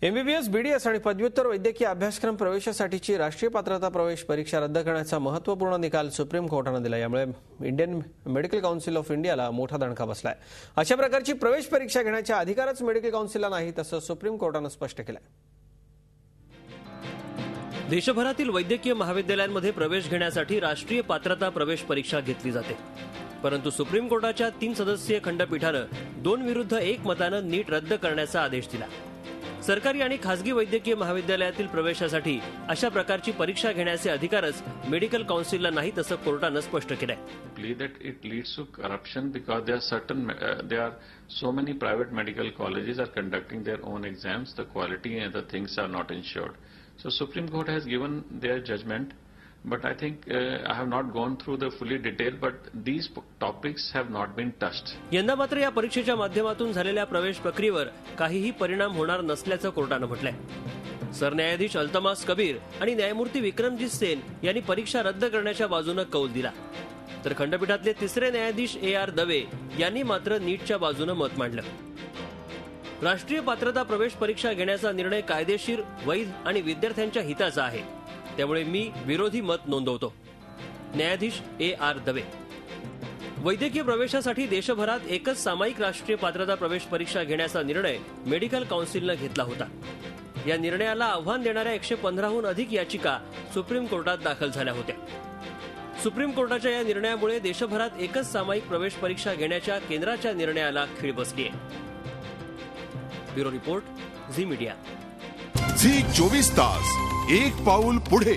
MBBS, BDS आणि पदव्युत्तर वैद्यकीय अभ्यासक्रम प्रवेशासाठीची राष्ट्रीय पात्रता प्रवेश परीक्षा रद्द करण्याचा महत्त्वपूर्ण निकाल सुप्रीम कोर्टाने दिला। यामुळे इंडियन मेडिकल काउन्सिल ऑफ इंडियाला मोठा दणका बसलाय। अशा प्रकारची प्रवेश परीक्षा घेण्याचा अधिकारच मेडिकल काउन्सिलला नाही, तसं सुप्रीम कोर्टाने स्पष्ट केलंय। देशभरातील वैद्यकीय महाविद्यालयांमध्ये प्रवेश घेण्यासाठी राष्ट्रीय पात्रता प्रवेश परीक्षा घेतली जाते, परंतु सुप्रीम कोर्टाच्या 3 सदस्यीय खंडपीठानं 2-1 मतानं नीट रद्द करण्याचा आदेश दिला। सरकारी आणि खासगी वैद्यकीय महाविद्यालयातील प्रवेशासाठी अशा प्रकारची परीक्षा घेण्याचे अधिकारच मेडिकल काउन्सिलला नाही, तसं कोर्टानं स्पष्ट केलंय। that it leads to corruption because there are so many private medical colleges are conducting their own exams, the quality and the things are not ensured. So Supreme Court has given their judgment, but I think I have not gone through the fully detail, but these topics have not been touched. यंदा मात्र या परीक्षेच्या माध्यमातून झालेल्या प्रवेश प्रक्रियेवर काहीही परिणाम होणार नसल्याचं कोर्टानं म्हटलंय। सरन्यायाधीश अल्तमास कबीर आणि न्यायमूर्ती विक्रमजीत सेन यांनी परीक्षा रद्द करण्याच्या बाजूने कौल दिला, तर खंडपीठातले 3रे न्यायाधीश AR दवे यांनी मात्र नीटच्या बाजूने मत मांडलं। राष्ट्रीय पात्रता प्रवेश परीक्षा घेण्याचा निर्णय कायदेशीर, वैध आणि विद्यार्थ्यांच्या हिताचा आहे, त्यामुळे मी विरोधी मत नोंदवतो। न्यायाधीश AR दवे। वैद्यकीय प्रवेशासाठी देशभरात एकच सामायिक राष्ट्रीय पात्रता प्रवेश परीक्षा घेण्याचा निर्णय मेडिकल काउन्सिलने घेतला होता। या निर्णयाला आव्हान देणाऱ्या 115हून अधिक याचिका सुप्रीम कोर्टात दाखल झाल्या होत्या। सुप्रीम कोर्टाच्या या निर्णयामुळे देशभरात एकच सामायिक प्रवेश परीक्षा घेण्याच्या केंद्राच्या निर्णयाला खीळ बसली आहे। Bureau report, Zee media. Zee 24 तास, एक पाऊल पुढे।